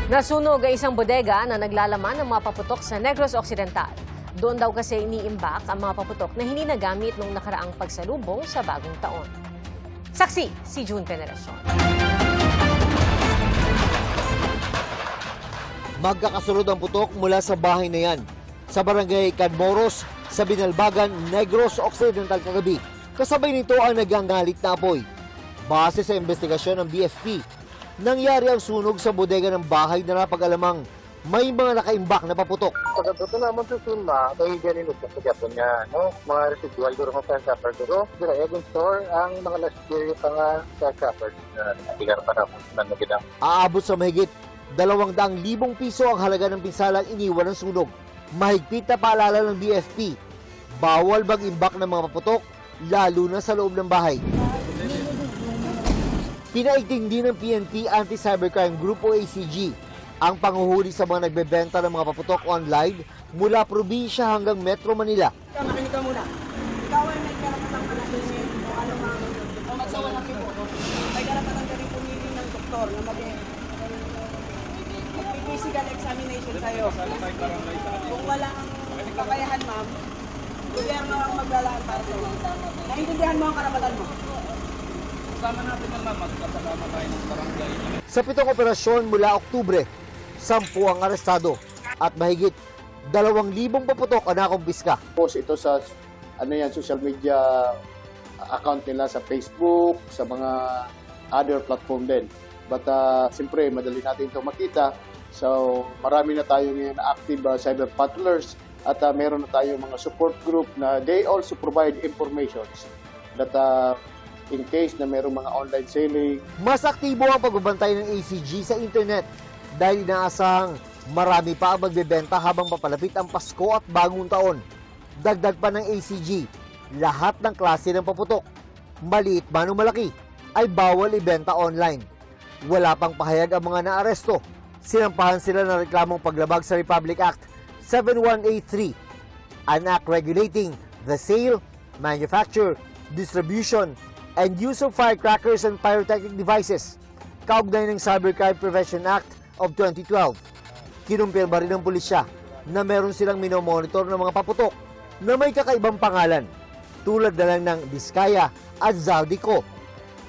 Nasunog ang isang bodega na naglalaman ng mga paputok sa Negros Occidental. Doon daw kasi iniimbak ang mga paputok na hindi nagamit nung nakaraang pagsalubong sa bagong taon. Saksi, si June Veneracion. Magkakasunod ang putok mula sa bahay na yan sa barangay Cadmoros sa Binalbagan, Negros Occidental kagabi. Kasabay nito ang nagangalit na apoy. Base sa investigasyon ng BFP, nangyari ang sunog sa bodega ng bahay na napag-alamang may mga nakaimbak na paputok. Pagkatuto naman sa suma, kaya ganun sa pagkatuto niya, no? Mga residual duro mga shopper duro. Dura, yung store, ang mga last year yung mga shopper na natigar pa na nagidang. Aabot sa mahigit 200,000 piso ang halaga ng pinsalang iniwan ng sunog. Mahigpit na paalala ng BFP, bawal mag-imbak ng mga paputok, lalo na sa loob ng bahay. Pinaigting din ng PNP Anti-Cybercrime Group o ACG ang panghuhuli sa mga nagbebenta ng mga paputok online mula probinsya hanggang Metro Manila. Makinig ka muna. Ikaw ay may karapatang panatinin o ano mga o magsawa ng ibo. May karapatang ka rin pumili ng doktor na mag-physical examination sa'yo. Kung wala ang kakayahan, ma'am, gobyerno ang maglalaan para sa'yo. Naintindihan mo ang karapatan mo. Kasama natin ang ma'am, magkasama tayo ng barangay. Sa 7 operasyon mula Oktubre, 10 ang arestado at mahigit 2,000 paputok ang nakumpiska. Post ito sa social media account nila sa Facebook, sa mga other platform din. But siyempre, madali natin ito makita. So, marami na tayo ngayon active cyber patrollers at meron na tayo mga support group na they also provide informations that in case na merong mga online selling. Mas aktibo ang pagbabantay ng ACG sa internet dahil inaasahang marami pa ang magbebenta habang papalapit ang Pasko at Bagong Taon. Dagdag pa ng ACG, lahat ng klase ng paputok, maliit man o malaki, ay bawal ibenta online. Wala pang pahayag ang mga naaresto. Sinampahan sila ng reklamong paglabag sa Republic Act 7183, an act regulating the sale, manufacture, distribution, and use of firecrackers and pyrotechnic devices, kaugnay ng Cybercrime Prevention Act of 2012. Kinumpirma rin ng pulisya na meron silang minomonitor ng mga paputok na may kakaibang pangalan, tulad na lang ng Vizcaya at Zaldico.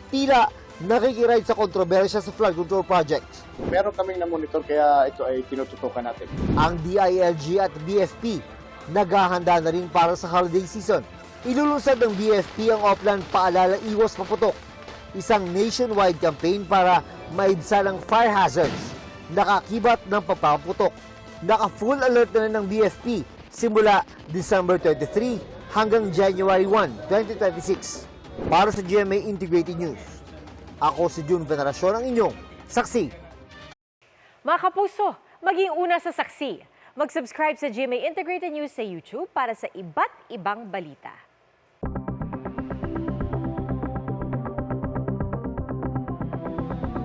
Tila nakikiride sa kontrobersya sa flood control projects. Meron kaming na-monitor kaya ito ay tinututukan natin. Ang DILG at BFP naghahanda na rin para sa holiday season. Ilulunsad ng BFP ang Oplan Paalala Iwas Paputok, isang nationwide campaign para maibsan ang fire hazards, nakakibat ng papaputok. Naka-full alert na ng BFP simula December 23 hanggang January 1, 2026. Para sa GMA Integrated News, ako si June Veneracion, ang inyong saksi. Mga kapuso, maging una sa saksi. Mag-subscribe sa GMA Integrated News sa YouTube para sa iba't ibang balita.